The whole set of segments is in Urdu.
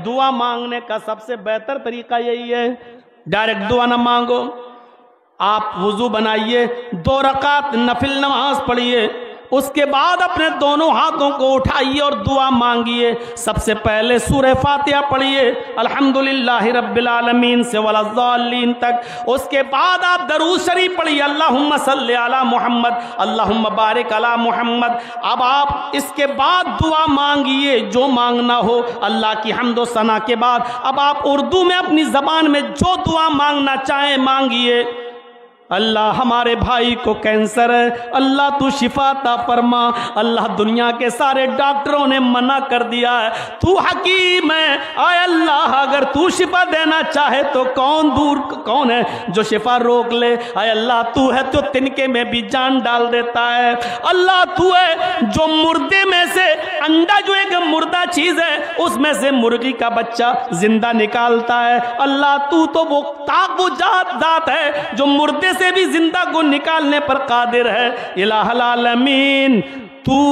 دعا مانگنے کا سب سے بہتر طریقہ یہی ہے، ڈائریکٹ دعا نہ مانگو، آپ وضو بنائیے، 2 رکعت نفل نماز پڑھیے، اس کے بعد اپنے دونوں ہاتھوں کو اٹھائیے اور دعا مانگیے۔ سب سے پہلے سورہ فاتحہ پڑھیے الحمدللہ رب العالمین سے ولا الضالین تک، اس کے بعد آپ درود شریف پڑھیے اللہم صلی علی محمد اللہم بارک علی محمد۔ اب آپ اس کے بعد دعا مانگیے جو مانگنا ہو اللہ کی حمد و ثنا کے بعد۔ اب آپ اردو میں اپنی زبان میں جو دعا مانگنا چاہیں مانگیے۔ اللہ ہمارے بھائی کو کینسر ہے، اللہ تو شفا عطا فرما، اللہ دنیا کے سارے ڈاکٹروں نے منع کر دیا ہے، تو حکیم ہے، اے اللہ اگر تو شفا دینا چاہے تو کون ہے جو شفا روک لے؟ اے اللہ تو ہے تو تنکے میں بھی جان ڈال دیتا ہے، اللہ تو ہے جو مردے میں سے انڈا جو ایک مردہ چیز ہے اس میں سے مرغی کا بچہ زندہ نکالتا ہے، اللہ تو وہ ذات ہے جو مردے سے بھی زندہ کو نکالنے پر قادر ہے۔ الہ العالمین تو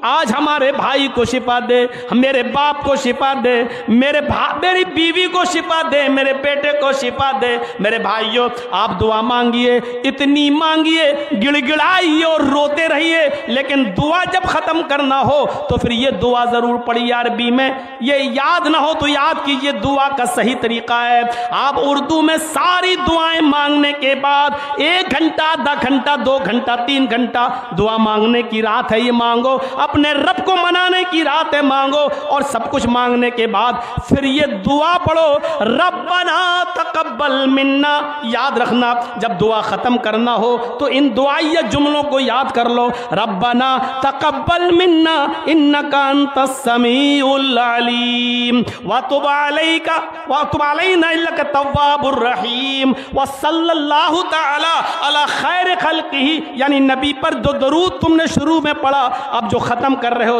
آج ہمارے بھائی کو شفا دے، میرے باپ کو شفا دے، میری بیوی کو شفا دے، میرے بیٹے کو شفا دے۔ میرے بھائیوں آپ دعا مانگیے، اتنی مانگیے، گڑ گڑائیے اور روتے رہیے، لیکن دعا جب ختم کرنا ہو تو پھر یہ دعا ضرور پڑھیے عربی میں، یہ یاد نہ ہو تو یاد کیجئے دعا کا صحیح طریقہ ہے۔ آپ اردو میں ساری دعائیں مانگنے کے بعد 1 گھنٹہ، آدھا گھنٹہ، 2 گھنٹہ، 3 گھنٹہ دعا مانگنے کی رات ہے، یہ مانگو، اپنے رب کو منانے کی رات ہے، مانگو، اور سب کچھ مانگنے کے بعد پھر یہ دعا پڑھو ربنا تقبل منا۔ یاد رکھنا جب دعا ختم کرنا ہو تو ان دعائیہ جملوں کو یاد کر لو، ربنا تقبل منا انک انت السمیع العلیم وتب علینا انک التواب الرحیم وصلی اللہ تعالی علی خیر خلقہ، یعنی نبی پر جو درود تم نے شروع میں پڑھا، اب جو ختم کر رہے ہو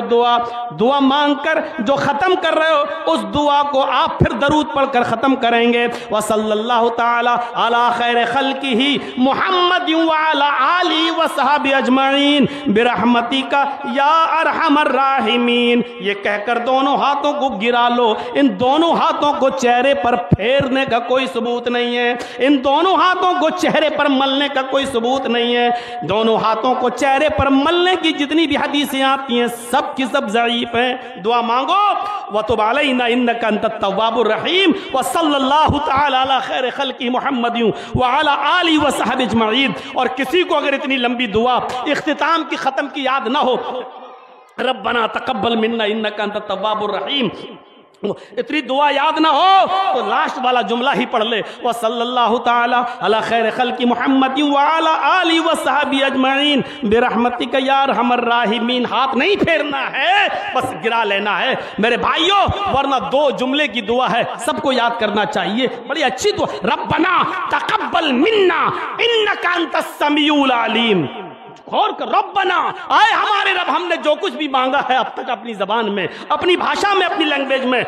دعا مانگ کر جو ختم کر رہے ہو اس دعا کو آپ پھر درود پڑھ کر ختم کریں گے، وصلی اللہ تعالی علی خیر خلقہ محمد وعلی آلہ وصحبہ اجمعین برحمتک یا ارحم الراحمین۔ یہ کہہ کر دونوں ہاتھوں کو گرا لو، ان دونوں ہاتھوں کو چہرے پر پھیرنے کا کوئی ثبوت نہیں ہے، ان دونوں ہاتھوں کو چہرے پر ملنے کا کوئی ثبوت نہیں ہے، دونوں ہاتھوں کو چہرے پر ملنے کی جتنی بھی حدیثیں آتی ہیں سب کی سب ضعیف ہیں۔ دعا مانگو وتب علینا انک انت التواب الرحیم وصلی اللہ تعالی علی خیر خلقہ محمد وعلی آلہ وصحبہ اجمعین۔ اور کسی کو اگر اتنی لمبی دعا اختتام کی ختم کی یاد نہ ہو، ربنا تقبل منا انک انت التواب الرحیم، اتنی دعا یاد نہ ہو تو لاسٹ والا جملہ ہی پڑھ لے، وصلی اللہ تعالی علی خیر خلق محمد وعلی آلہ وصحبہ اجمعین برحمتک یا ارحم الراحمین۔ ہاتھ نہیں پھیرنا ہے، بس گرا لینا ہے میرے بھائیوں، ورنہ 2 جملے کی دعا ہے، سب کو یاد کرنا چاہیے، بڑی اچھی دعا، ربنا تقبل منا انک انت السمیع العلیم۔ غور کر، ربنا، آئے ہمارے رب، ہم نے جو کچھ بھی مانگا ہے اب تک اپنی زبان میں، اپنی بھاشا میں، اپنی لینگویج میں،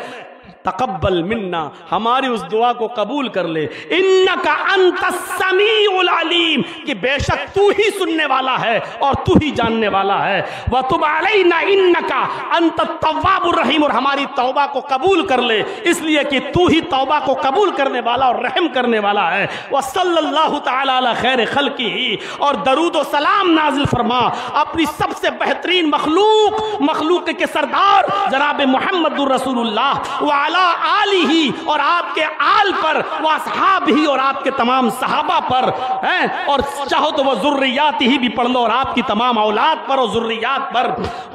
تقبل منا، ہماری اس دعا کو قبول کر لے، انکا انت السمیع العلیم، کہ بے شک تو ہی سننے والا ہے اور تو ہی جاننے والا ہے، وتب علینا انکا انت التواب الرحیم، اور ہماری توبہ کو قبول کر لے، اس لیے کہ تو ہی توبہ کو قبول کرنے والا اور رحم کرنے والا ہے، وصلی اللہ تعالی علی خیر خلقہ، اور درود و سلام نازل فرما اپنی سب سے بہترین مخلوق کے سردار جناب محمد الرسول اللہ وعلی آلہ، اور آپ کے آل پر، واصحابہ، اور آپ کے تمام صحابہ پر، اور چاہو تو وہ ذریات ہی بھی پڑھ لو، اور آپ کی تمام اولاد پر اور ذریات پر،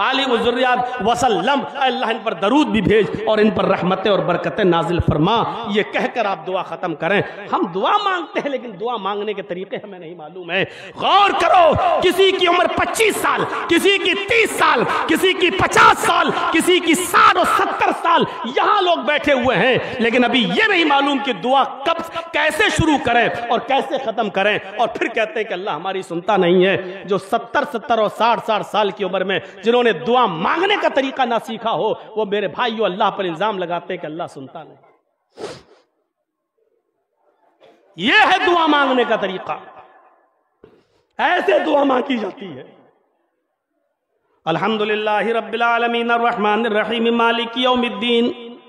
آلہ و ذریات وسلم، اللہ ان پر درود بھی بھیج اور ان پر رحمتیں اور برکتیں نازل فرما۔ یہ کہہ کر آپ دعا ختم کریں۔ ہم دعا مانگتے ہیں لیکن دعا مانگنے کے طریقے ہمیں نہیں معلوم ہے۔ غور کرو، کسی کی عمر 25 سال، کسی کی 30 سال، کسی کی 50 سال، کسی کی 60 اور 70 سال، یہاں لوگ بیٹھے ہوئے ہیں لیکن ابھی یہ نہیں معلوم کہ دعا کب کیسے شروع کریں اور کیسے ختم کریں، اور پھر کہتے ہیں کہ اللہ ہماری سنتا نہیں ہے۔ جو 70 اور 60 سال کی عمر میں جنہوں نے دعا مانگنے کا طریقہ نہ سیکھا ہو، وہ میرے بھائیو اللہ پر الزام لگاتے ہیں کہ اللہ سنتا نہیں۔ یہ ہے دعا مانگنے کا طریقہ، ایسے دعا مانگی جاتی ہے۔ الحمدللہ رب العالمین الرحمن الرحیم مالک یوم الدین